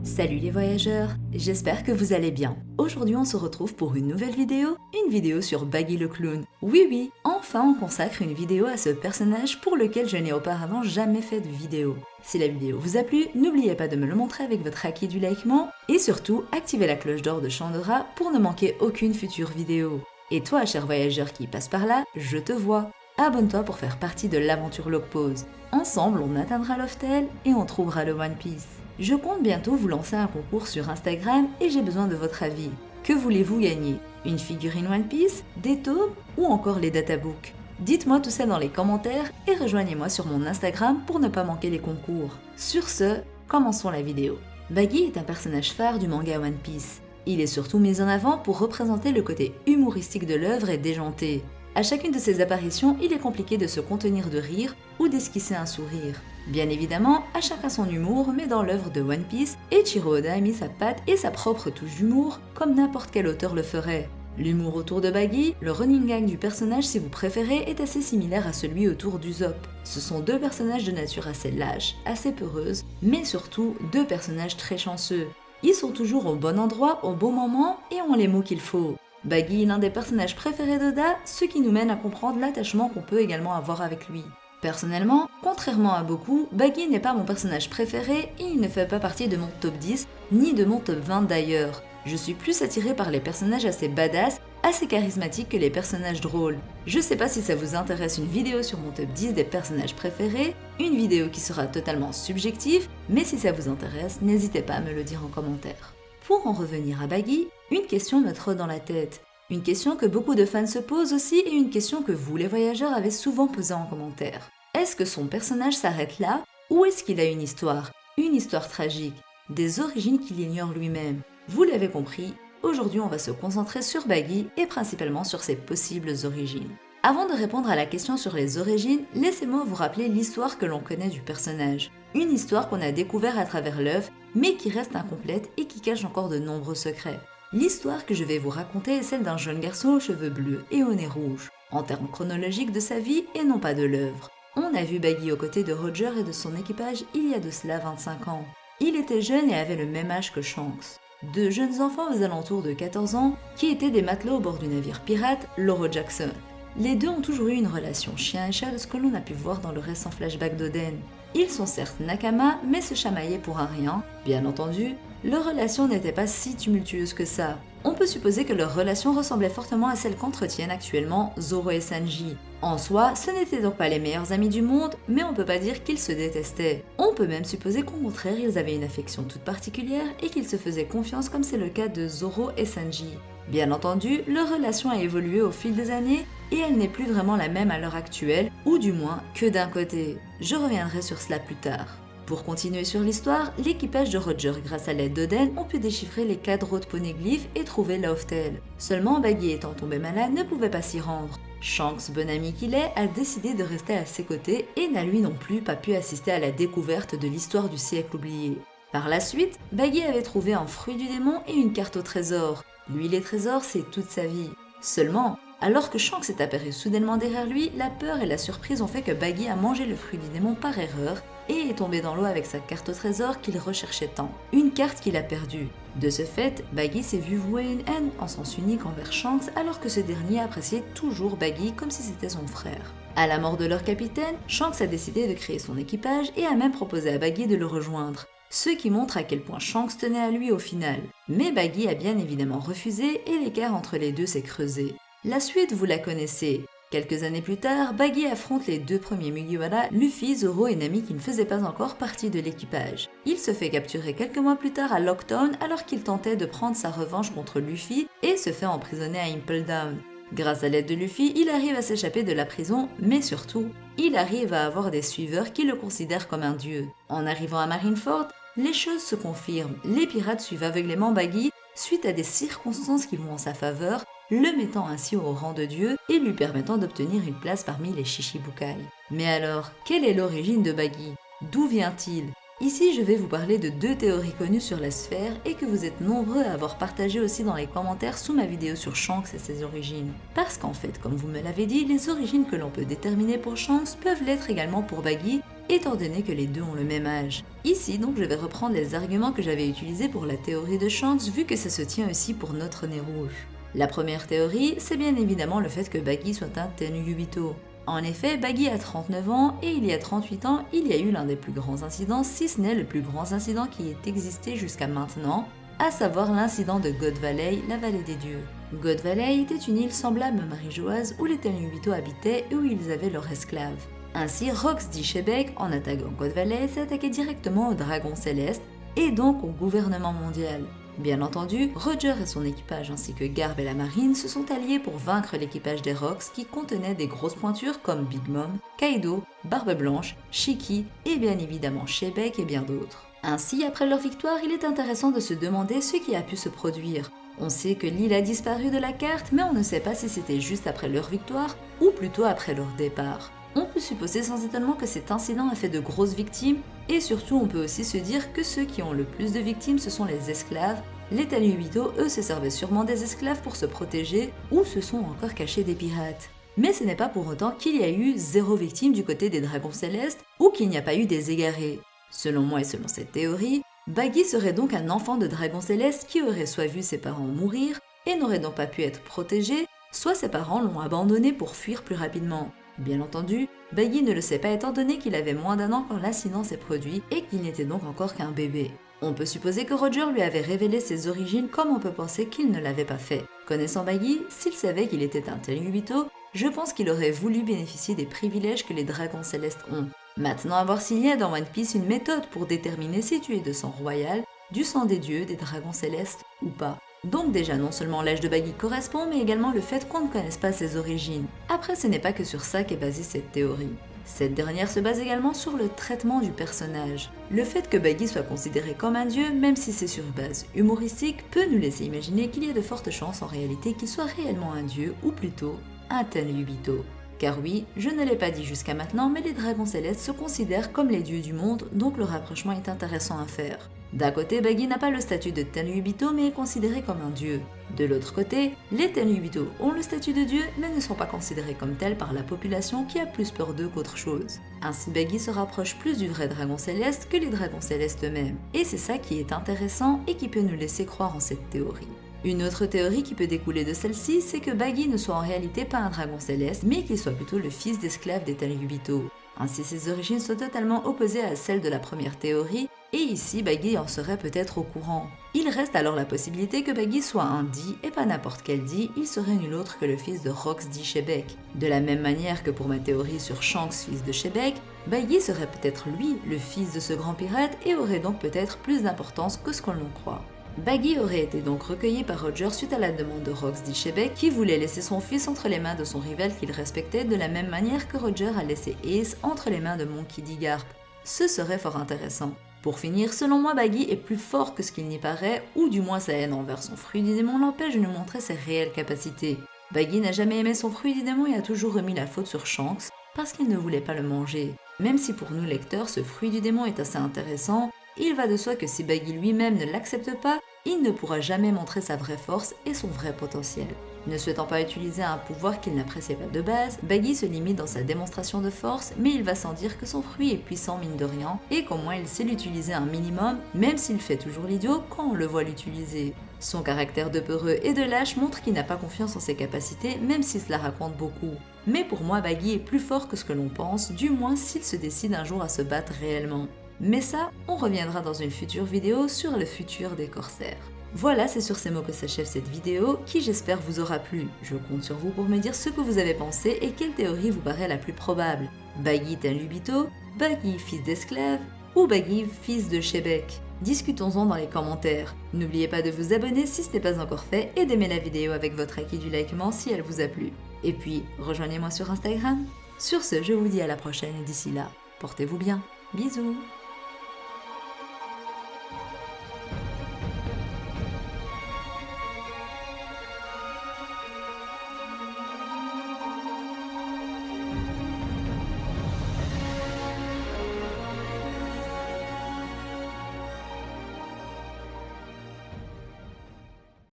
Salut les voyageurs, j'espère que vous allez bien. Aujourd'hui on se retrouve pour une nouvelle vidéo, une vidéo sur Baggy le clown. Oui, enfin on consacre une vidéo à ce personnage pour lequel je n'ai auparavant jamais fait de vidéo. Si la vidéo vous a plu, n'oubliez pas de me le montrer avec votre acquis du likement et surtout activez la cloche d'or de Chandora pour ne manquer aucune future vidéo. Et toi cher voyageur qui passe par là, je te vois. Abonne-toi pour faire partie de l'aventure Logpause. Ensemble on atteindra l'Oftel et on trouvera le One Piece. Je compte bientôt vous lancer un concours sur Instagram et j'ai besoin de votre avis. Que voulez-vous gagner? Une figurine One Piece, des tomes ou encore les databooks? Dites-moi tout ça dans les commentaires et rejoignez-moi sur mon Instagram pour ne pas manquer les concours. Sur ce, commençons la vidéo. Baggy est un personnage phare du manga One Piece. Il est surtout mis en avant pour représenter le côté humoristique de l'œuvre et déjanté. À chacune de ses apparitions, il est compliqué de se contenir de rire ou d'esquisser un sourire. Bien évidemment, à chacun son humour, mais dans l'œuvre de One Piece, Eiichiro Oda a mis sa patte et sa propre touche d'humour, comme n'importe quel auteur le ferait. L'humour autour de Baggy, le running gag du personnage si vous préférez, est assez similaire à celui autour d'Usopp. Ce sont deux personnages de nature assez lâche, assez peureuse, mais surtout deux personnages très chanceux. Ils sont toujours au bon endroit, au bon moment et ont les mots qu'il faut. Baggy est l'un des personnages préférés d'Oda, ce qui nous mène à comprendre l'attachement qu'on peut également avoir avec lui. Personnellement, contrairement à beaucoup, Baggy n'est pas mon personnage préféré et il ne fait pas partie de mon top 10, ni de mon top 20 d'ailleurs. Je suis plus attirée par les personnages assez badass, assez charismatiques que les personnages drôles. Je sais pas si ça vous intéresse une vidéo sur mon top 10 des personnages préférés, une vidéo qui sera totalement subjective, mais si ça vous intéresse, n'hésitez pas à me le dire en commentaire. Pour en revenir à Baggy, une question me trotte dans la tête. Une question que beaucoup de fans se posent aussi et une question que vous les voyageurs avez souvent posée en commentaire. Est-ce que son personnage s'arrête là ou est-ce qu'il a une histoire tragique, des origines qu'il ignore lui-même? Vous l'avez compris, aujourd'hui on va se concentrer sur Baggy et principalement sur ses possibles origines. Avant de répondre à la question sur les origines, laissez-moi vous rappeler l'histoire que l'on connaît du personnage. Une histoire qu'on a découverte à travers l'œuvre, mais qui reste incomplète et qui cache encore de nombreux secrets. L'histoire que je vais vous raconter est celle d'un jeune garçon aux cheveux bleus et au nez rouge, en termes chronologiques de sa vie et non pas de l'œuvre. On a vu Baggy aux côtés de Roger et de son équipage il y a de cela 25 ans. Il était jeune et avait le même âge que Shanks. Deux jeunes enfants aux alentours de 14 ans qui étaient des matelots au bord du navire pirate l'Oro Jackson. Les deux ont toujours eu une relation chien et chat de ce que l'on a pu voir dans le récent flashback d'Oden. Ils sont certes Nakama, mais se chamaillaient pour un rien. Bien entendu, leur relation n'était pas si tumultueuse que ça. On peut supposer que leur relation ressemblait fortement à celle qu'entretiennent actuellement Zoro et Sanji. En soi, ce n'étaient donc pas les meilleurs amis du monde, mais on peut pas dire qu'ils se détestaient. On peut même supposer qu'au contraire, ils avaient une affection toute particulière et qu'ils se faisaient confiance comme c'est le cas de Zoro et Sanji. Bien entendu, leur relation a évolué au fil des années et elle n'est plus vraiment la même à l'heure actuelle, ou du moins que d'un côté. Je reviendrai sur cela plus tard. Pour continuer sur l'histoire, l'équipage de Roger, grâce à l'aide d'Oden, ont pu déchiffrer les cadres de poneglyphes et trouver l'Oftel. Seulement, Baggy étant tombé malade, ne pouvait pas s'y rendre. Shanks, bon ami qu'il est, a décidé de rester à ses côtés et n'a lui non plus pas pu assister à la découverte de l'histoire du siècle oublié. Par la suite, Baggy avait trouvé un fruit du démon et une carte au trésor. Lui, les trésors, c'est toute sa vie. Seulement, alors que Shanks est apparu soudainement derrière lui, la peur et la surprise ont fait que Baggy a mangé le fruit du démon par erreur et est tombé dans l'eau avec sa carte au trésor qu'il recherchait tant. Une carte qu'il a perdue. De ce fait, Baggy s'est vu vouer une haine en sens unique envers Shanks alors que ce dernier appréciait toujours Baggy comme si c'était son frère. À la mort de leur capitaine, Shanks a décidé de créer son équipage et a même proposé à Baggy de le rejoindre. Ce qui montre à quel point Shanks tenait à lui au final. Mais Baggy a bien évidemment refusé et l'écart entre les deux s'est creusé. La suite, vous la connaissez. Quelques années plus tard, Baggy affronte les deux premiers Mugiwara, Luffy, Zoro et Nami qui ne faisaient pas encore partie de l'équipage. Il se fait capturer quelques mois plus tard à Locktown alors qu'il tentait de prendre sa revanche contre Luffy et se fait emprisonner à Impel Down. Grâce à l'aide de Luffy, il arrive à s'échapper de la prison, mais surtout, il arrive à avoir des suiveurs qui le considèrent comme un dieu. En arrivant à Marineford, les choses se confirment, les pirates suivent aveuglément Baggy suite à des circonstances qui vont en sa faveur, le mettant ainsi au rang de dieu et lui permettant d'obtenir une place parmi les Shichibukai. Mais alors, quelle est l'origine de Baggy? D'où vient-il? Ici, je vais vous parler de deux théories connues sur la sphère et que vous êtes nombreux à avoir partagées aussi dans les commentaires sous ma vidéo sur Shanks et ses origines. Parce qu'en fait, comme vous me l'avez dit, les origines que l'on peut déterminer pour Shanks peuvent l'être également pour Baggy, étant donné que les deux ont le même âge. Ici donc je vais reprendre les arguments que j'avais utilisés pour la théorie de Shanks vu que ça se tient aussi pour notre nez rouge. La première théorie, c'est bien évidemment le fait que Baggy soit un Tenryubito. En effet, Baggy a 39 ans et il y a 38 ans, il y a eu l'un des plus grands incidents, si ce n'est le plus grand incident qui ait existé jusqu'à maintenant, à savoir l'incident de God Valley, la vallée des dieux. God Valley était une île semblable à Marijoise où les Tenryubito habitaient et où ils avaient leurs esclaves. Ainsi, Rox d'Ishebek, en attaquant God Valley, s'est attaqué directement aux dragons célestes et donc au gouvernement mondial. Bien entendu, Roger et son équipage ainsi que Garb et la marine se sont alliés pour vaincre l'équipage des Rox qui contenait des grosses pointures comme Big Mom, Kaido, Barbe Blanche, Shiki et bien évidemment Shebek et bien d'autres. Ainsi, après leur victoire, il est intéressant de se demander ce qui a pu se produire. On sait que l'île a disparu de la carte, mais on ne sait pas si c'était juste après leur victoire ou plutôt après leur départ. On peut supposer sans étonnement que cet incident a fait de grosses victimes, et surtout on peut aussi se dire que ceux qui ont le plus de victimes ce sont les esclaves. Les Tenryubito, eux, se servaient sûrement des esclaves pour se protéger, ou se sont encore cachés des pirates. Mais ce n'est pas pour autant qu'il y a eu 0 victime du côté des dragons célestes, ou qu'il n'y a pas eu des égarés. Selon moi et selon cette théorie, Baggy serait donc un enfant de dragon céleste qui aurait soit vu ses parents mourir, et n'aurait donc pas pu être protégé, soit ses parents l'ont abandonné pour fuir plus rapidement. Bien entendu, Baggy ne le sait pas étant donné qu'il avait moins d'1 an quand l'incident s'est produit et qu'il n'était donc encore qu'un bébé. On peut supposer que Roger lui avait révélé ses origines comme on peut penser qu'il ne l'avait pas fait. Connaissant Baggy, s'il savait qu'il était un Tenryubito, je pense qu'il aurait voulu bénéficier des privilèges que les dragons célestes ont. Maintenant à voir s'il y a dans One Piece une méthode pour déterminer si tu es de sang royal, du sang des dieux, des dragons célestes ou pas. Donc déjà non seulement l'âge de Baggy correspond, mais également le fait qu'on ne connaisse pas ses origines. Après, ce n'est pas que sur ça qu'est basée cette théorie. Cette dernière se base également sur le traitement du personnage. Le fait que Baggy soit considéré comme un dieu, même si c'est sur base humoristique, peut nous laisser imaginer qu'il y a de fortes chances en réalité qu'il soit réellement un dieu, ou plutôt un Tenryubito. Car oui, je ne l'ai pas dit jusqu'à maintenant, mais les dragons célestes se considèrent comme les dieux du monde, donc le rapprochement est intéressant à faire. D'un côté, Baggy n'a pas le statut de Tenryubito mais est considéré comme un dieu. De l'autre côté, les Tenryubito ont le statut de dieu mais ne sont pas considérés comme tels par la population qui a plus peur d'eux qu'autre chose. Ainsi Baggy se rapproche plus du vrai dragon céleste que les dragons célestes eux-mêmes. Et c'est ça qui est intéressant et qui peut nous laisser croire en cette théorie. Une autre théorie qui peut découler de celle-ci, c'est que Baggy ne soit en réalité pas un dragon céleste, mais qu'il soit plutôt le fils d'esclave des Tenryubito. Ainsi ses origines sont totalement opposées à celles de la première théorie, et ici Baggy en serait peut-être au courant. Il reste alors la possibilité que Baggy soit un Di, et pas n'importe quel Di, il serait nul autre que le fils de Rox d'Ishebek. De la même manière que pour ma théorie sur Shanks, fils de Shebek, Baggy serait peut-être lui, le fils de ce grand pirate, et aurait donc peut-être plus d'importance que ce qu'on l'on croit. Baggy aurait été donc recueilli par Roger suite à la demande de Rox d'Ishebek qui voulait laisser son fils entre les mains de son rival qu'il respectait de la même manière que Roger a laissé Ace entre les mains de Monkey D. Garp. Ce serait fort intéressant. Pour finir, selon moi, Baggy est plus fort que ce qu'il n'y paraît, ou du moins sa haine envers son fruit du démon l'empêche de nous montrer ses réelles capacités. Baggy n'a jamais aimé son fruit du démon et a toujours remis la faute sur Shanks parce qu'il ne voulait pas le manger. Même si pour nous lecteurs, ce fruit du démon est assez intéressant, il va de soi que si Baggy lui-même ne l'accepte pas, il ne pourra jamais montrer sa vraie force et son vrai potentiel. Ne souhaitant pas utiliser un pouvoir qu'il n'appréciait pas de base, Baggy se limite dans sa démonstration de force, mais il va sans dire que son fruit est puissant mine de rien, et qu'au moins il sait l'utiliser un minimum, même s'il fait toujours l'idiot quand on le voit l'utiliser. Son caractère de peureux et de lâche montre qu'il n'a pas confiance en ses capacités, même s'il se la raconte beaucoup. Mais pour moi, Baggy est plus fort que ce que l'on pense, du moins s'il se décide un jour à se battre réellement. Mais ça, on reviendra dans une future vidéo sur le futur des corsaires. Voilà, c'est sur ces mots que s'achève cette vidéo, qui j'espère vous aura plu. Je compte sur vous pour me dire ce que vous avez pensé et quelle théorie vous paraît la plus probable. Baggy Tenryubito, Baggy fils d'esclave ou Baggy fils de Shebek. Discutons-en dans les commentaires. N'oubliez pas de vous abonner si ce n'est pas encore fait et d'aimer la vidéo avec votre acquis du likement si elle vous a plu. Et puis, rejoignez-moi sur Instagram. Sur ce, je vous dis à la prochaine et d'ici là, portez-vous bien. Bisous.